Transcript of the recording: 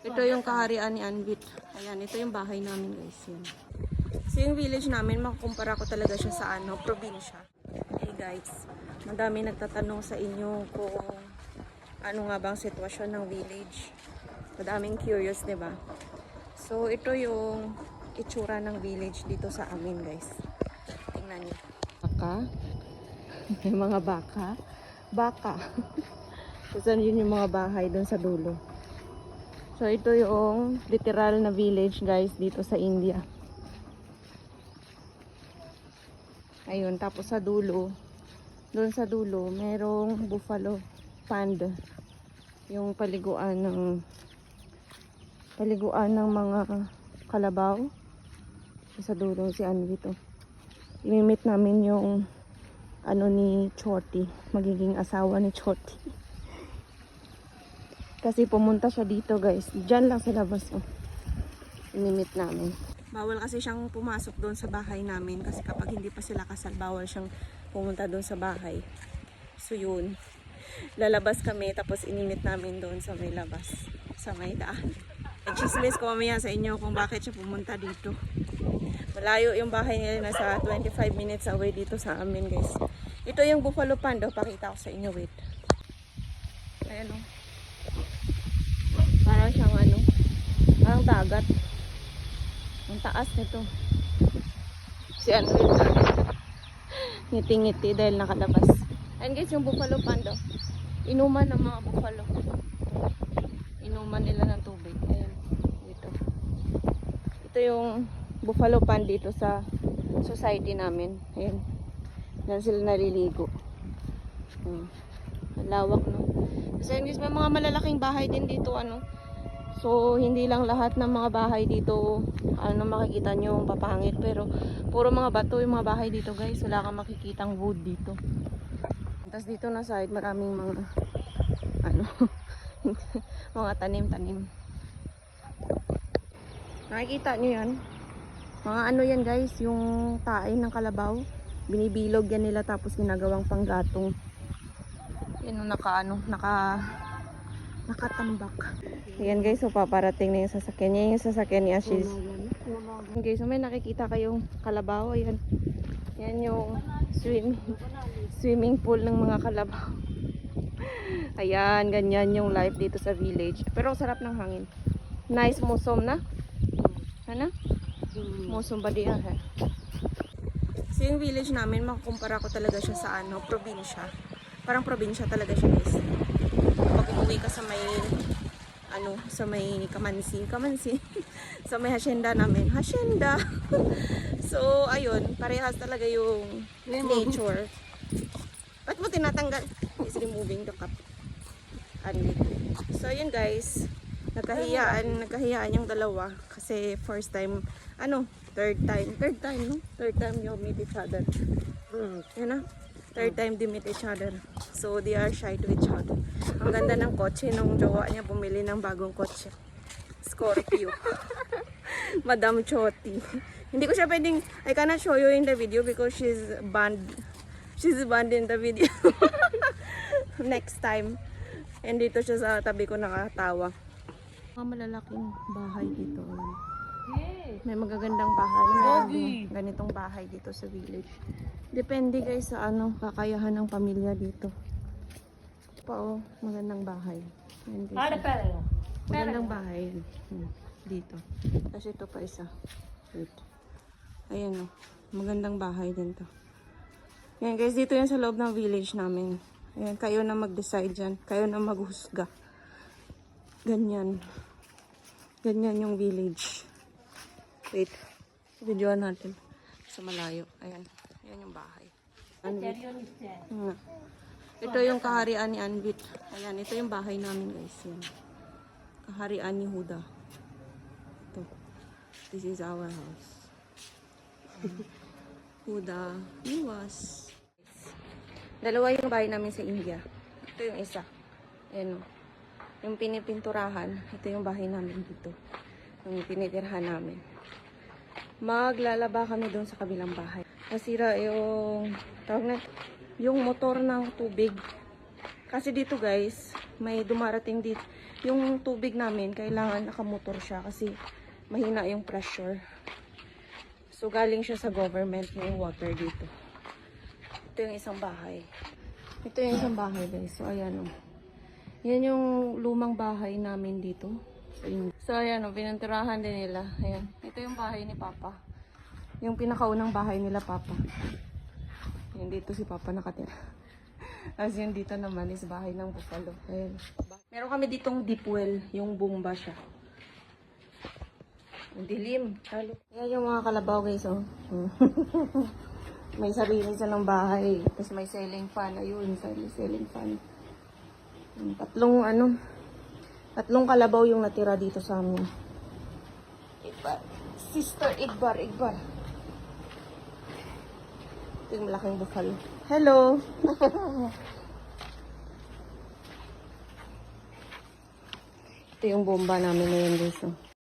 Ito yung kaharian ni Anvit. Ayan, ito yung bahay namin guys. Yan. So yung village namin, makukumpara ko talaga siya sa probinsya. Hey guys, madami nagtatanong sa inyo kung ano nga bang sitwasyon ng village. Madaming curious, diba? So ito yung itsura ng village dito sa amin guys. Tingnan niyo. Baka. May mga baka. Baka. Kasi yun yung mga bahay doon sa dulo. So ito yung literal na village guys dito sa India. Ayun, tapos sa dulo, doon sa dulo, merong buffalo pond. Yung paliguan ng mga kalabaw. Sa dulo si Anvi to. Imimit namin yung ni Choti, magiging asawa ni Choti. Kasi pumunta siya dito guys. Diyan lang sa labas. Oh. Inimit namin. Bawal kasi siyang pumasok doon sa bahay namin. Kasi kapag hindi pa sila kasal, bawal siyang pumunta doon sa bahay. So yun. Lalabas kami tapos inimit namin doon sa may labas. Sa may daan. Chismis ko mamaya sa inyo kung bakit siya pumunta dito. Malayo yung bahay nila. Nasa 25 minutes away dito sa amin guys. Ito yung buffalo pond. Pakita ko sa inyo. Wait. Ayan o. Parang siyang parang dagat. Ang taas nito. Si Anvil ngiti-ngiti dahil nakalabas. Ayan guys, yung buffalo pond. Inuman ng mga buffalo. Inuman nila ng tubig. Ayan, dito. Ito yung buffalo pond dito sa society namin. Ayan. Diyan sila naliligo. Malawak, no? Kasi guys, may mga malalaking bahay din dito, So, hindi lang lahat ng mga bahay dito, makikita nyo papangit. Pero, puro mga bato yung mga bahay dito, guys. Wala kang makikitang wood dito. Tapos dito na side, maraming mga, mga tanim-tanim. Nakikita nyo yan? Mga yan, guys, yung tae ng kalabaw. Binibilog yan nila tapos ginagawang panggatong. Yan yung nakatambak. Ayan guys, so paparating na yung sasakyan niya. Yung sasakyan ni Ashish. Okay, so may nakikita kayong kalabaw. Ayan. Yan yung swimming pool ng mga kalabaw. Ayan, ganyan yung life dito sa village. Pero sarap ng hangin. Nice musom na. Ano? Musom ba diyan? So yung village namin, makukumpara ko talaga siya sa probinsya. Parang probinsya talaga siya guys. Kapag umuwi ka sa may sa may kamansi sa may hacienda namin, so ayun, parehas talaga yung nature. Ba't mo tinatanggal? Is removing the cup. So ayun guys, nagkahiyaan yung dalawa kasi first time, third time you meet each other. Third time they meet each other. So they are shy to each other. Ang ganda ng kotse nung jowa niya bumili ng bagong kotse. Scorpio. Madam Choti. Hindi ko siya pwedeng, I cannot show you in the video because she's banned. She's banned in the video. Next time. And dito siya sa tabi ko nakatawa. Mga malalaking bahay dito. May magagandang bahay. Ganitong bahay dito sa village. Depende guys sa kakayahan ng pamilya dito. Magandang bahay. Magandang bahay dito. Tapos ito pa isa. Wait. Ayan magandang bahay din to. Ayan guys, dito yan sa loob ng village namin. Ayan, kayo na mag-decide dyan. Kayo na maghusga. Ganyan. Ganyan yung village. Wait. Videoan natin. Sa malayo. Ayan. Ayan yung bahay. Ito yung kaharian ni Anvit. Ayan. Ito yung bahay namin guys. Yan. Kaharian ni Huda. Ito. This is our house. Huda. Iwas. Dalawa yung bahay namin sa India. Ito yung isa. Ayan. Yung pinipinturahan. Ito yung bahay namin dito. Yung tinitirhan namin. Maglalaba kami doon sa kabilang bahay. Nasira yung yung motor ng tubig. Kasi dito guys, may dumarating dito. yung tubig namin, kailangan nakamotor siya kasi mahina yung pressure. So, galing siya sa government yung water dito. Ito yung isang bahay. Ito yung isang bahay, guys. So, ayan o. Yan yung lumang bahay namin dito. So, ayan o. Pinantirahan din nila. Ayan. Ito yung bahay ni Papa. Yung pinakaunang bahay nila, Papa. Ayan, dito si Papa nakatira. As yun, dito naman is bahay ng buffalo. Ayan. Meron kami ditong deep well. Yung bomba siya. Ang dilim. Halo. Yan yung mga kalabaw, guys, oh. May sarili silang bahay. Tapos may ceiling fan. Ayun, ceiling fan. Tatlong kalabaw yung natira dito sa amin. Igbar. Sister Igbar. Ito yung malaking buffalo. Hello! Ito yung bomba namin ngayon, guys.